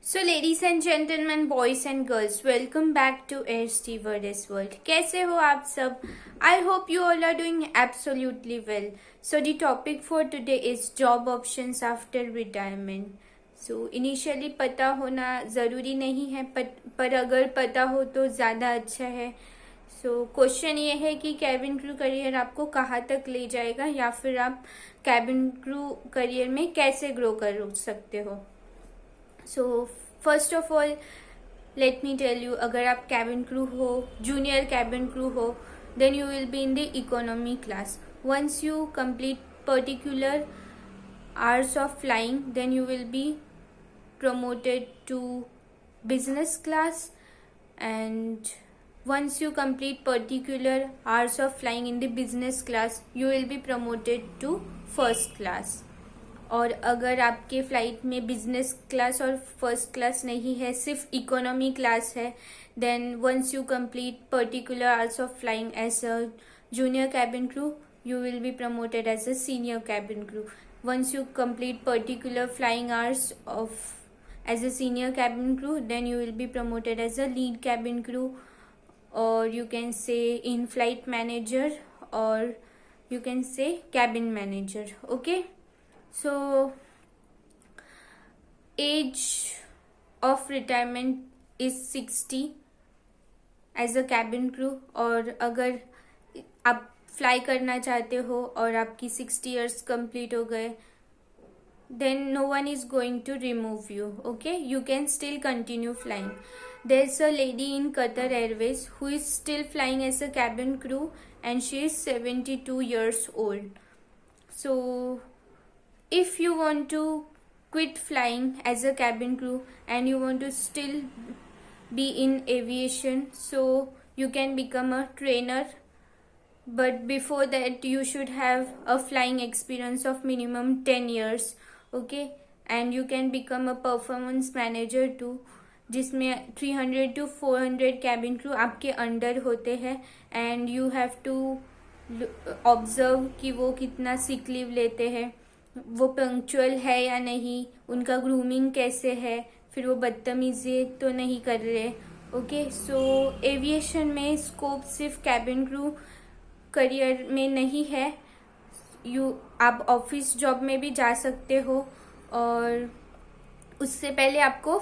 So ladies and gentlemen, boys and girls, welcome back to Air Stewardess World. कैसे हो आप सब? I hope you all are doing absolutely well. So the topic for today is job options after retirement. So initially पता होना ज़रूरी नहीं है, पर अगर पता हो तो ज़्यादा अच्छा है. सो क्वेश्चन ये है कि कैबिन क्रू करियर आपको कहाँ तक ले जाएगा, या फिर आप कैबिन क्रू करियर में कैसे ग्रो कर सकते हो. So first of all let me tell you, अगर आप कैबिन क्रू हो, जूनियर कैबिन क्रू हो, then you will be in the economy class. Once you complete particular hours of flying, then you will be promoted to business class, and once you complete particular hours of flying in the business class, you will be promoted to first class. और अगर आपके flight में business class और first class नहीं है, सिर्फ economy class है, then once you complete particular hours of flying as a junior cabin crew, you will be promoted as a senior cabin crew. Once you complete particular flying hours of as a senior cabin crew, then you will be promoted as a lead cabin crew, or you can say in-flight manager, or you can say cabin manager. Okay, so age of retirement is 60 as a cabin crew. और अगर आप fly करना चाहते हो और आपकी 60 years complete हो गए, then no one is going to remove you. Okay, you can still continue flying. There is a lady in Qatar Airways who is still flying as a cabin crew, and she is 72 years old. So if you want to quit flying as a cabin crew and you want to still be in aviation, so you can become a trainer. But before that you should have a flying experience of minimum 10 years. Okay, and you can become a performance manager too, जिसमें 300 to 400 cabin crew आपके under होते हैं, and you have to observe कि वो कितना sick leave लेते हैं, वो पंक्चुअल है या नहीं, उनका ग्रूमिंग कैसे है, फिर वो बदतमीजी तो नहीं कर रहे. ओके, सो एविएशन में स्कोप सिर्फ कैबिन क्रू करियर में नहीं है. आप ऑफिस जॉब में भी जा सकते हो, और उससे पहले आपको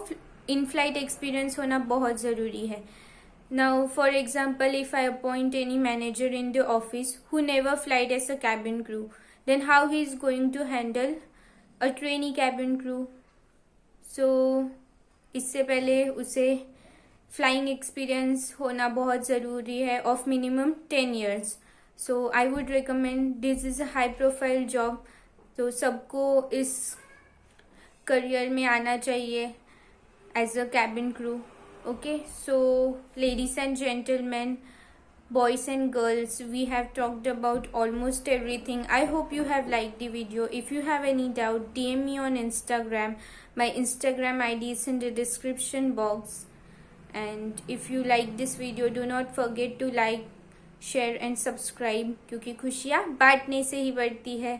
इन फ्लाइट एक्सपीरियंस होना बहुत ज़रूरी है. Now for example, if I appoint any manager in the office who never flight as a cabin crew, then how he is going to handle a trainee cabin crew. So इससे पहले उसे flying experience होना बहुत ज़रूरी है of minimum 10 years. So I would recommend, this is a high profile job, तो सबको इस करियर में आना चाहिए as a cabin crew. Okay, so ladies and gentleman, boys and girls, we have talked about almost everything. I hope you have liked the video. If you have any doubt, DM me on Instagram. My Instagram ID is in the description box. And if you like this video, do not forget to like, share and subscribe, क्योंकि खुशियाँ बांटने से ही बढ़ती है.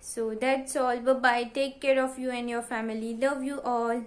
So that's all. Bye bye. Take care of you and your family. Love you all.